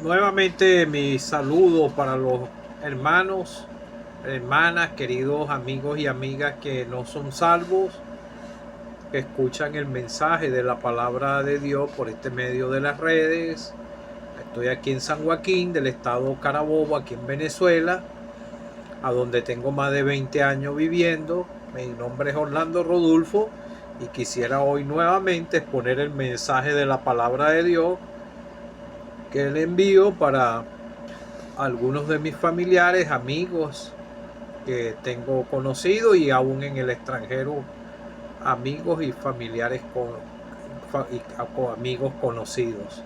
Nuevamente mi saludo para los hermanos, hermanas, queridos amigos y amigas que no son salvos, que escuchan el mensaje de la palabra de Dios por este medio de las redes. Estoy aquí en San Joaquín, del estado Carabobo, aquí en Venezuela, a donde tengo más de 20 años viviendo. Mi nombre es Orlando Rodulfo y quisiera hoy nuevamente exponer el mensaje de la palabra de Dios que le envío para algunos de mis familiares, amigos que tengo conocidos y aún en el extranjero, amigos y familiares con amigos conocidos.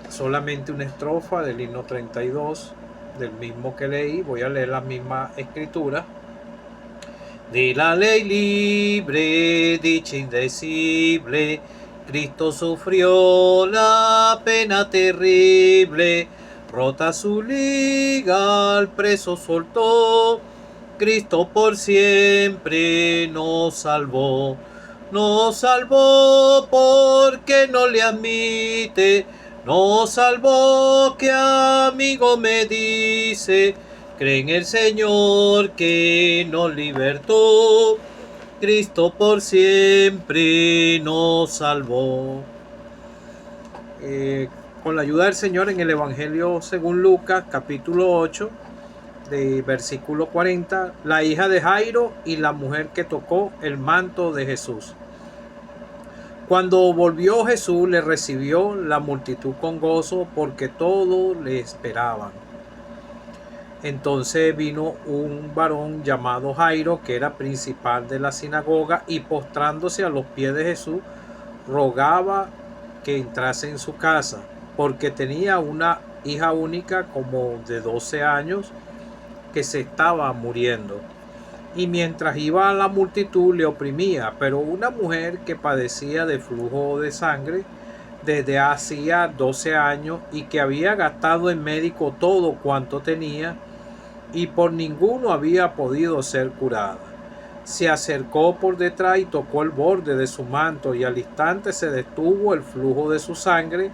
Solamente una estrofa del himno 32, del mismo que leí. Voy a leer la misma escritura. De la ley libre, dicha indecible, Cristo sufrió la pena terrible, rota su liga, al preso soltó, Cristo por siempre nos salvó porque no le admite, nos salvó que amigo me dice, cree en el Señor que nos libertó, Cristo por siempre nos salvó. Con la ayuda del Señor, en el Evangelio según Lucas, capítulo 8, de versículo 40, la hija de Jairo y la mujer que tocó el manto de Jesús. Cuando volvió Jesús, le recibió la multitud con gozo, porque todos le esperaban. Entonces vino un varón llamado Jairo, que era principal de la sinagoga, y postrándose a los pies de Jesús, rogaba que entrase en su casa, porque tenía una hija única como de 12 años, que se estaba muriendo. Y mientras iba a la multitud le oprimía. Pero una mujer que padecía de flujo de sangre desde hacía 12 años y que había gastado en médico todo cuanto tenía y por ninguno había podido ser curada, se acercó por detrás y tocó el borde de su manto, y al instante se detuvo el flujo de su sangre.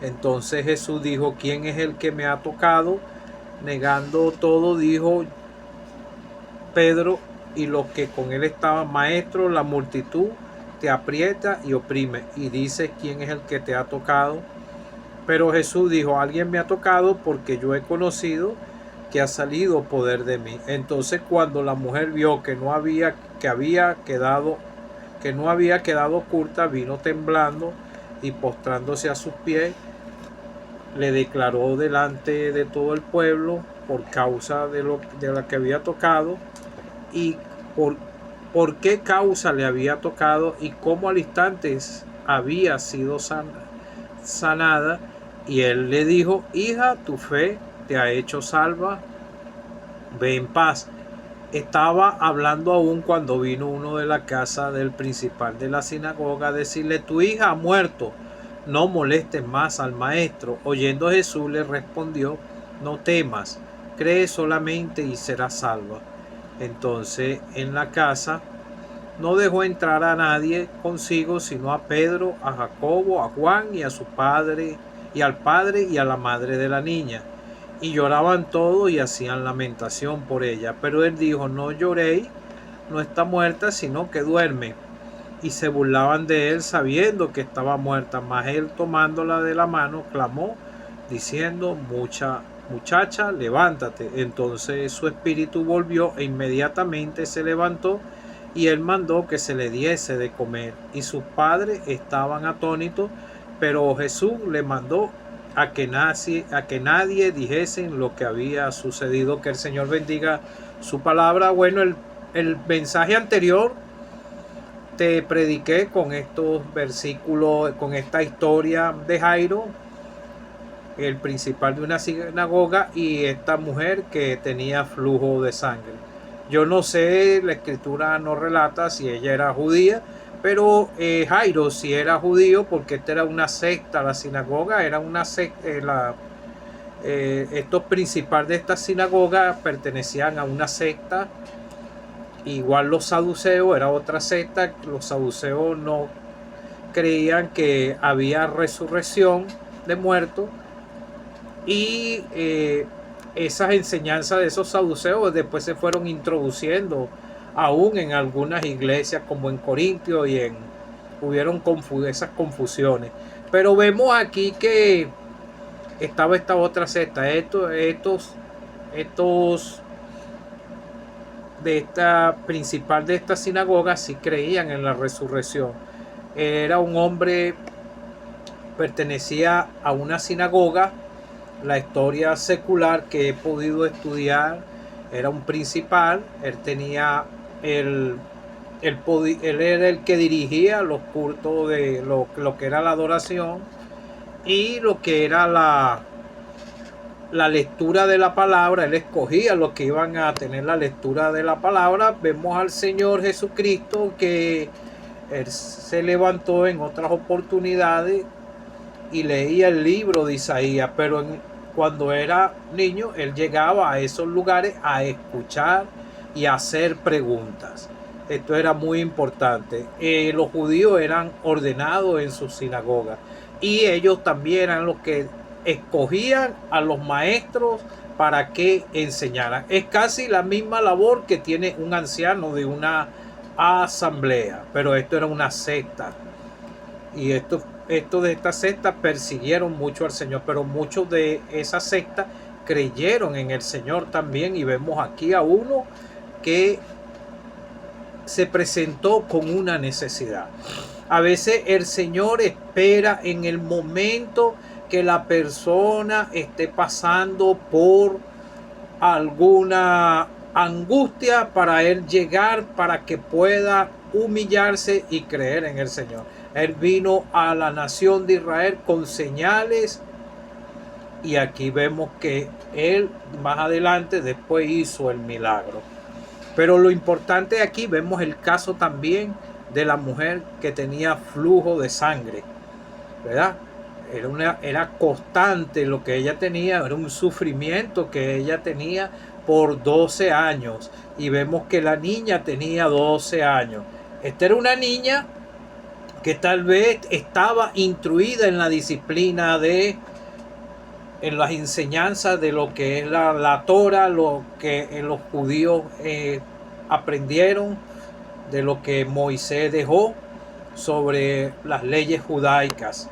Entonces Jesús dijo: ¿quién es el que me ha tocado? Negando todo, dijo Pedro y los que con él estaban: Maestro, la multitud te aprieta y oprime, y dices: ¿quién es el que te ha tocado? Pero Jesús dijo: alguien me ha tocado, porque yo he conocido que ha salido poder de mí. Entonces, cuando la mujer vio que no había quedado oculta, vino temblando y postrándose a sus pies, le declaró delante de todo el pueblo por causa de la que había tocado, y por qué causa le había tocado, y cómo al instante había sido sanada. Y él le dijo: hija, tu fe te ha hecho salva, ve en paz. Estaba hablando aún cuando vino uno de la casa del principal de la sinagoga a decirle: tu hija ha muerto, no molestes más al maestro. Oyendo Jesús le respondió: no temas, cree solamente y serás salva. Entonces en la casa no dejó entrar a nadie consigo, sino a Pedro, a Jacobo, a Juan y a su padre, y al padre y a la madre de la niña. Y lloraban todos y hacían lamentación por ella. Pero él dijo: no lloréis, no está muerta, sino que duerme. Y se burlaban de él, sabiendo que estaba muerta. Mas él, tomándola de la mano, clamó, diciendo: muchacha, levántate. Entonces su espíritu volvió, e inmediatamente se levantó, y él mandó que se le diese de comer. Y sus padres estaban atónitos, pero Jesús le mandó a que nadie dijese lo que había sucedido. Que el Señor bendiga su palabra. Bueno, el mensaje anterior te prediqué con estos versículos, con esta historia de Jairo, el principal de una sinagoga, y esta mujer que tenía flujo de sangre. Yo no sé, la escritura no relata si ella era judía, pero Jairo sí era judío, porque esta era una secta. La sinagoga era una secta. Estos principales de esta sinagoga pertenecían a una secta. Igual los saduceos era otra secta. Los saduceos no creían que había resurrección de muertos, Y esas enseñanzas de esos saduceos después se fueron introduciendo aún en algunas iglesias como en Corintio hubieron esas confusiones. Pero vemos aquí que estaba esta otra secta, estos de esta principal de esta sinagoga sí creían en la resurrección. Era un hombre, pertenecía a una sinagoga. La historia secular que he podido estudiar, era un principal. Él tenía él era el que dirigía los cultos de lo que era la adoración y lo que era la lectura de la palabra. Él escogía los que iban a tener la lectura de la palabra. Vemos al Señor Jesucristo que él se levantó en otras oportunidades y leía el libro de Isaías, pero cuando era niño él llegaba a esos lugares a escuchar y a hacer preguntas. Esto era muy importante. Los judíos eran ordenados en sus sinagogas y ellos también eran los que escogían a los maestros para que enseñaran. Es casi la misma labor que tiene un anciano de una asamblea, pero esto era una secta. Y esto de esta secta persiguieron mucho al Señor, pero muchos de esa secta creyeron en el Señor también. Y vemos aquí a uno que se presentó con una necesidad. A veces el Señor espera en el momento que la persona esté pasando por alguna angustia para él llegar, para que pueda humillarse y creer en el Señor. Él vino a la nación de Israel con señales y aquí vemos que él más adelante después hizo el milagro. Pero lo importante aquí vemos el caso también de la mujer que tenía flujo de sangre, ¿verdad? Era constante lo que ella tenía, era un sufrimiento que ella tenía por 12 años. Y vemos que la niña tenía 12 años. Esta era una niña que tal vez estaba instruida en la disciplina en las enseñanzas de lo que es la Torah, lo que los judíos aprendieron, de lo que Moisés dejó sobre las leyes judaicas.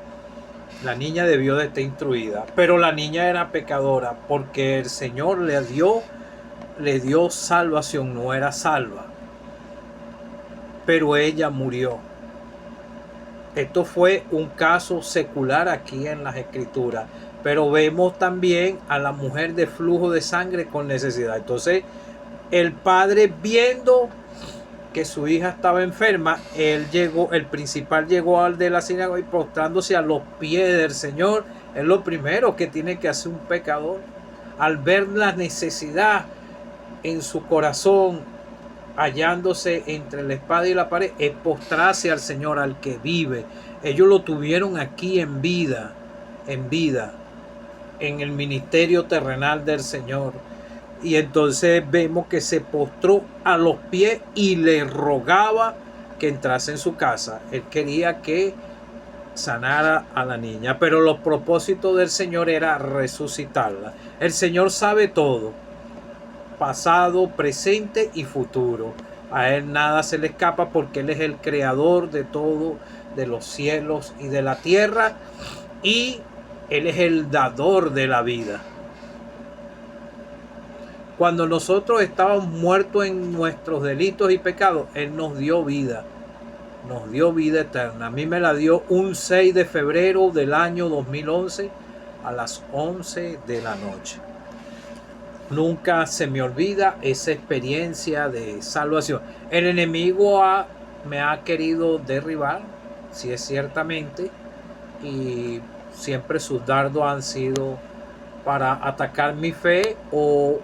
La niña debió de estar instruida, pero la niña era pecadora porque el Señor le dio salvación, no era salva, pero ella murió. Esto fue un caso secular aquí en las Escrituras, pero vemos también a la mujer de flujo de sangre con necesidad. Entonces, el padre, viendo que su hija estaba enferma, el principal llegó al de la sinagoga y postrándose a los pies del Señor. Es lo primero que tiene que hacer un pecador al ver la necesidad en su corazón, hallándose entre la espada y la pared, es postrarse al Señor, al que vive. Ellos lo tuvieron aquí en vida, en el ministerio terrenal del Señor. Y entonces vemos que se postró a los pies y le rogaba que entrase en su casa. Él quería que sanara a la niña, pero los propósitos del Señor era resucitarla. El Señor sabe todo, pasado, presente y futuro. A Él nada se le escapa porque Él es el creador de todo, de los cielos y de la tierra, y Él es el dador de la vida. Cuando nosotros estábamos muertos en nuestros delitos y pecados, Él nos dio vida eterna. A mí me la dio un 6 de febrero del año 2011 a las 11 de la noche. Nunca se me olvida esa experiencia de salvación. El enemigo me ha querido derribar, sí es ciertamente, y siempre sus dardos han sido para atacar mi fe o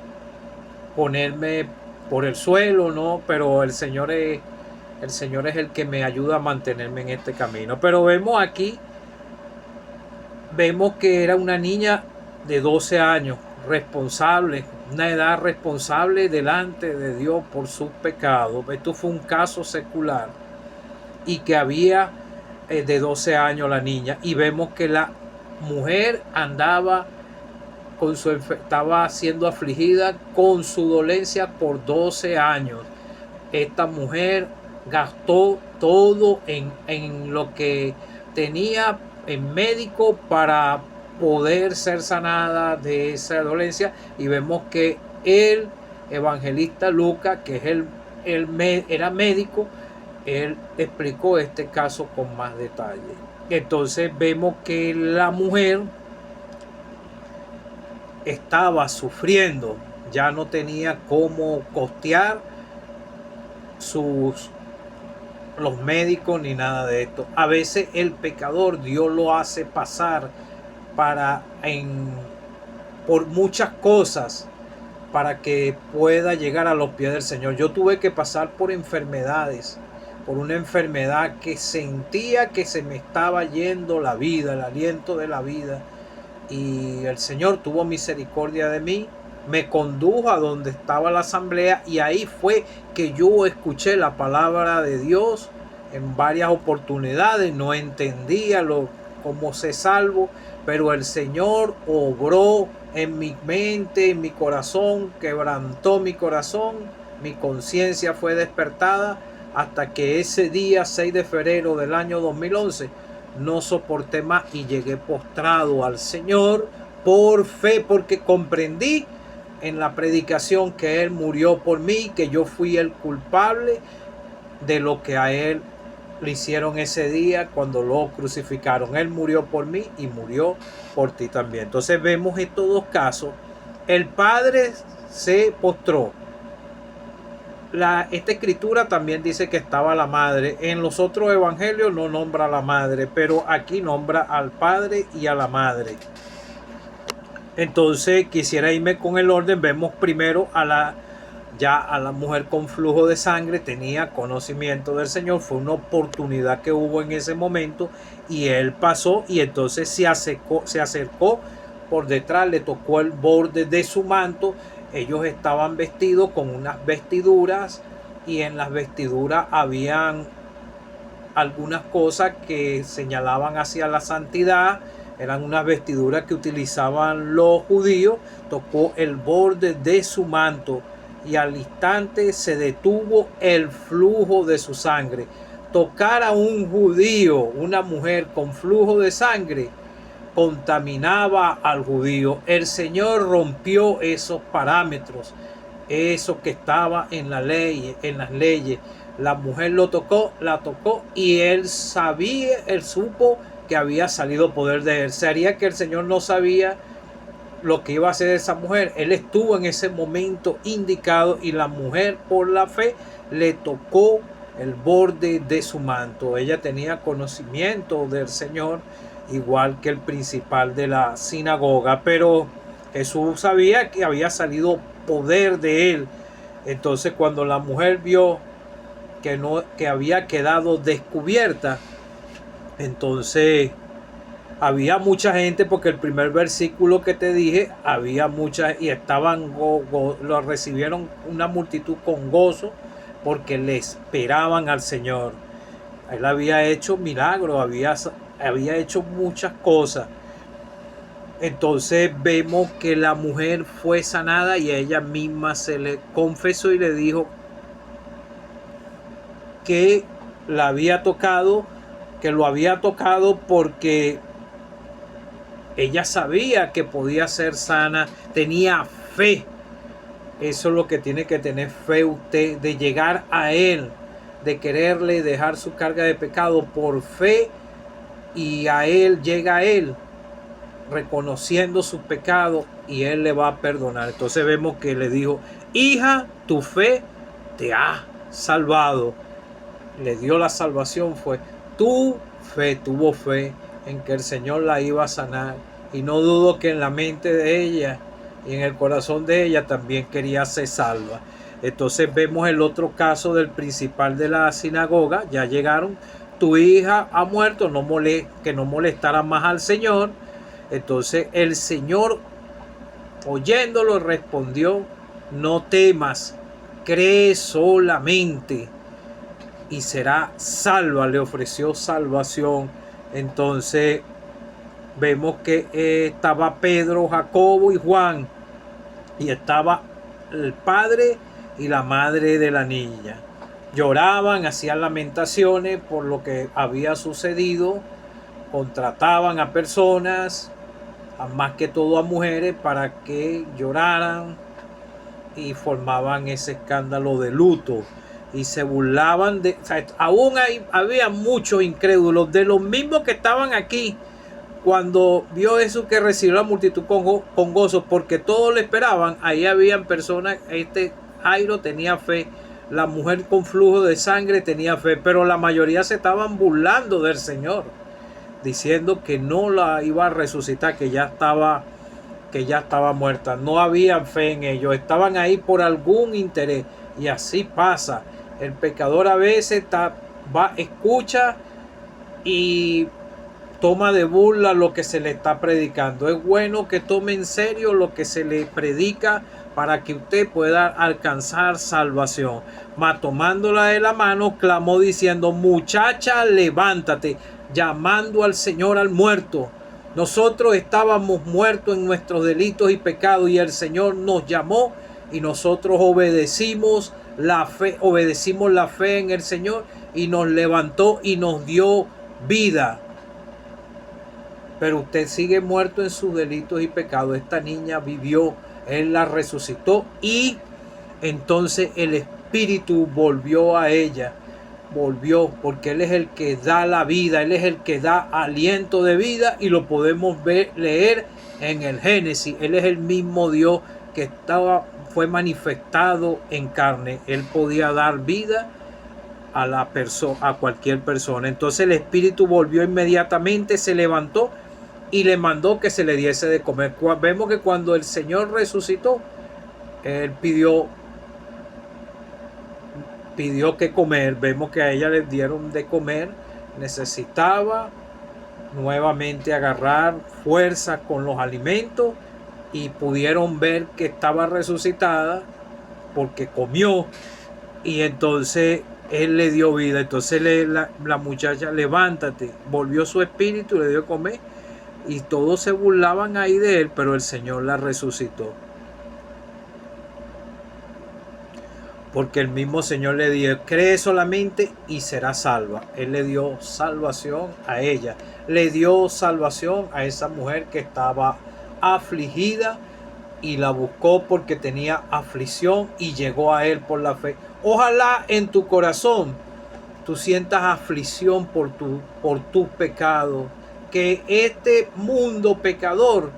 ponerme por el suelo, ¿no? Pero el Señor es el que me ayuda a mantenerme en este camino. Pero vemos que era una niña de 12 años, responsable, una edad responsable delante de Dios por sus pecados. Esto fue un caso secular y que había de 12 años la niña, y vemos que la mujer andaba estaba siendo afligida con su dolencia por 12 años. Esta mujer gastó todo en lo que tenía en médico para poder ser sanada de esa dolencia, y vemos que el evangelista Lucas, que es era médico, él explicó este caso con más detalle. Entonces vemos que la mujer estaba sufriendo, ya no tenía cómo costear los médicos ni nada de esto. A veces el pecador Dios lo hace pasar por muchas cosas para que pueda llegar a los pies del Señor. Yo tuve que pasar por enfermedades, por una enfermedad que sentía que se me estaba yendo la vida, el aliento de la vida, y el Señor tuvo misericordia de mí, me condujo a donde estaba la asamblea, y ahí fue que yo escuché la palabra de Dios en varias oportunidades. No entendía cómo se salvo, pero el Señor obró en mi mente, en mi corazón, quebrantó mi corazón, mi conciencia fue despertada, hasta que ese día 6 de febrero del año 2011 no soporté más y llegué postrado al Señor por fe, porque comprendí en la predicación que Él murió por mí, que yo fui el culpable de lo que a Él le hicieron ese día cuando lo crucificaron. Él murió por mí y murió por ti también. Entonces vemos estos dos casos. El padre se postró. Esta escritura también dice que estaba la madre. En los otros evangelios no nombra a la madre, pero aquí nombra al padre y a la madre. Entonces quisiera irme con el orden. Vemos primero a la mujer con flujo de sangre. Tenía conocimiento del Señor, fue una oportunidad que hubo en ese momento, y él pasó, y entonces se acercó por detrás, le tocó el borde de su manto. Ellos estaban vestidos con unas vestiduras, y en las vestiduras habían algunas cosas que señalaban hacia la santidad. Eran unas vestiduras que utilizaban los judíos. Tocó el borde de su manto, y al instante se detuvo el flujo de su sangre. Tocar a un judío, una mujer con flujo de sangre, contaminaba al judío. El Señor rompió esos parámetros, eso que estaba en la ley, en las leyes. La mujer la tocó, y él supo que había salido poder de él. Sería que el Señor no sabía lo que iba a hacer esa mujer. Él estuvo en ese momento indicado, y la mujer, por la fe, le tocó el borde de su manto. Ella tenía conocimiento del Señor, igual que el principal de la sinagoga, pero Jesús sabía que había salido poder de él. Entonces, cuando la mujer vio que había quedado descubierta, entonces había mucha gente, porque el primer versículo que te dije, había muchas, y estaban lo recibieron una multitud con gozo, porque le esperaban al Señor. Él había hecho milagros, había hecho muchas cosas. Entonces vemos que la mujer fue sanada, y a ella misma se le confesó y le dijo que la había tocado, que lo había tocado porque ella sabía que podía ser sana, tenía fe. Eso es lo que tiene que tener fe usted, de llegar a Él, de quererle dejar su carga de pecado por fe, y a Él llega a Él reconociendo su pecado, y Él le va a perdonar. Entonces vemos que le dijo: hija, tu fe te ha salvado. Le dio la salvación, fue tu fe, tuvo fe en que el Señor la iba a sanar, y no dudo que en la mente de ella y en el corazón de ella también quería ser salva. Entonces vemos el otro caso del principal de la sinagoga. Ya llegaron: tu hija ha muerto, que no molestara más al Señor. Entonces el Señor, oyéndolo, respondió: no temas, cree solamente y será salva. Le ofreció salvación. Entonces Vemos que estaba Pedro, Jacobo y Juan, y estaba el padre y la madre de la niña. Lloraban, hacían lamentaciones por lo que había sucedido, contrataban a personas, más que todo a mujeres, para que lloraran y formaban ese escándalo de luto y se burlaban de, o sea, aún había muchos incrédulos, de los mismos que estaban aquí cuando vio Jesús que recibió la multitud con gozo, porque todos le esperaban. Ahí habían personas, Jairo tenía fe, la mujer con flujo de sangre tenía fe, pero la mayoría se estaban burlando del Señor, diciendo que no la iba a resucitar, que ya estaba muerta. No habían fe en ellos, estaban ahí por algún interés. Y así pasa. El pecador a veces escucha y toma de burla lo que se le está predicando. Es bueno que tome en serio lo que se le predica para que usted pueda alcanzar salvación. Mas tomándola de la mano, clamó diciendo: muchacha, levántate, llamando al Señor al muerto. Nosotros estábamos muertos en nuestros delitos y pecados, y el Señor nos llamó y nosotros obedecimos la fe en el Señor, y nos levantó y nos dio vida. Pero usted sigue muerto en sus delitos y pecados. Esta niña vivió, Él la resucitó, y entonces el Espíritu volvió a ella. Volvió, porque Él es el que da la vida, Él es el que da aliento de vida, y lo podemos leer en el Génesis. Él es el mismo Dios que fue manifestado en carne. Él podía dar vida a cualquier persona. Entonces el Espíritu volvió inmediatamente, se levantó y le mandó que se le diese de comer. Vemos que cuando el Señor resucitó, Él pidió que comer. Vemos que a ella le dieron de comer. Necesitaba nuevamente agarrar fuerza con los alimentos, y pudieron ver que estaba resucitada porque comió, y entonces Él le dio vida. Entonces la muchacha: levántate, volvió su espíritu y le dio de comer. Y todos se burlaban ahí de Él, pero el Señor la resucitó. Porque el mismo Señor le dijo: cree solamente y será salva. Él le dio salvación a ella. Le dio salvación a esa mujer que estaba afligida, y la buscó porque tenía aflicción, y llegó a Él por la fe. Ojalá en tu corazón tú sientas aflicción por tus pecados. Que este mundo pecador,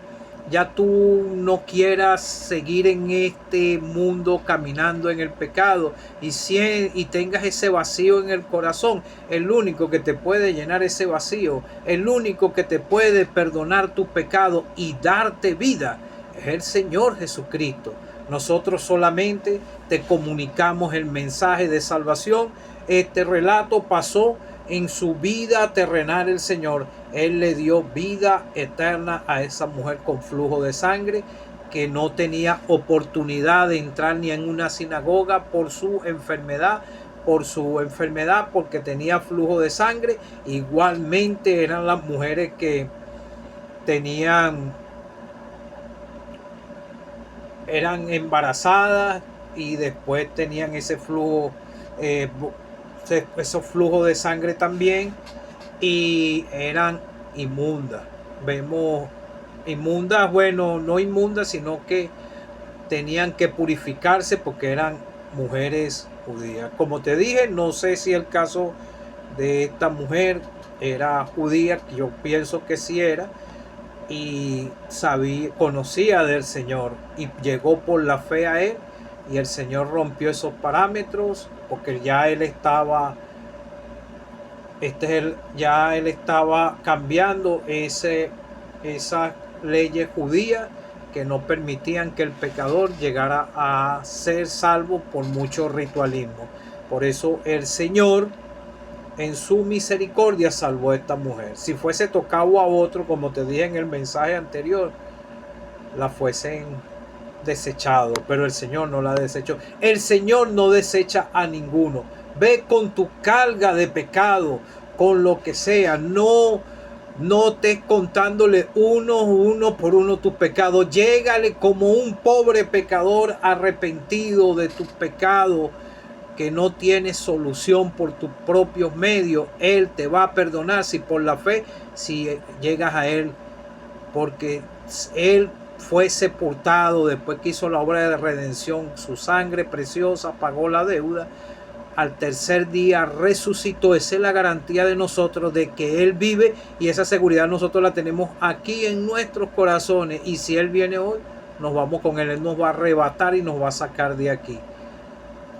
ya tú no quieras seguir en este mundo caminando en el pecado, y tengas ese vacío en el corazón. El único que te puede llenar ese vacío, el único que te puede perdonar tu pecado y darte vida, es el Señor Jesucristo. Nosotros solamente te comunicamos el mensaje de salvación. Este relato pasó en su vida terrenal el Señor. Él le dio vida eterna a esa mujer con flujo de sangre, que no tenía oportunidad de entrar ni en una sinagoga por su enfermedad, porque tenía flujo de sangre. Igualmente eran las mujeres que eran embarazadas y después tenían ese flujo, esos flujos de sangre también, y eran inmundas. Vemos inmundas, bueno, no inmundas, sino que tenían que purificarse porque eran mujeres judías. Como te dije, no sé si el caso de esta mujer era judía, que yo pienso que sí era, y conocía del Señor, y llegó por la fe a Él, y el Señor rompió esos parámetros, porque ya Él estaba cambiando esas leyes judías que no permitían que el pecador llegara a ser salvo por mucho ritualismo. Por eso el Señor, en su misericordia, salvó a esta mujer. Si fuese tocado a otro, como te dije en el mensaje anterior, la fuesen desechado, pero el Señor no la desechó. El Señor no desecha a ninguno. Ve con tu carga de pecado, con lo que sea. No No estés contándole uno por uno tus pecados. Llégale como un pobre pecador arrepentido de tus pecados, que no tiene solución por tus propios medios. Él te va a perdonar si por la fe, si llegas a Él, porque Él fue sepultado después que hizo la obra de redención. Su sangre preciosa pagó la deuda. Al tercer día resucitó. Esa es la garantía de nosotros de que Él vive, y esa seguridad nosotros la tenemos aquí en nuestros corazones. Y si Él viene hoy, nos vamos con Él. Él nos va a arrebatar y nos va a sacar de aquí,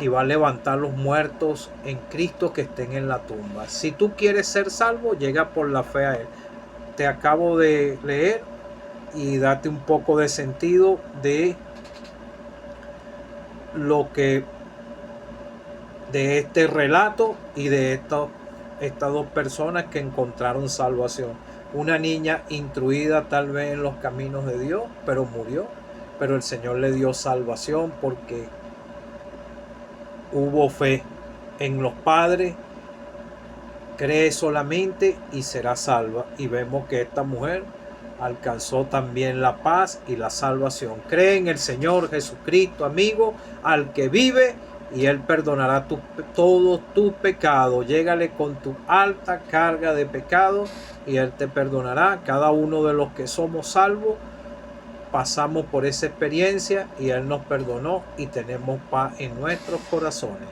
y va a levantar los muertos en Cristo que estén en la tumba. Si tú quieres ser salvo, llega por la fe a Él. Te acabo de leer y date un poco de sentido de lo que, de este relato y de estas dos personas que encontraron salvación. Una niña instruida tal vez en los caminos de Dios, pero murió. Pero el Señor le dio salvación porque hubo fe en los padres. Cree solamente y será salva. Y vemos que esta mujer alcanzó también la paz y la salvación. Cree en el Señor Jesucristo, amigo, al que vive, y Él perdonará todos tus pecados. Llégale con tu alta carga de pecado y Él te perdonará. Cada uno de los que somos salvos pasamos por esa experiencia y Él nos perdonó y tenemos paz en nuestros corazones.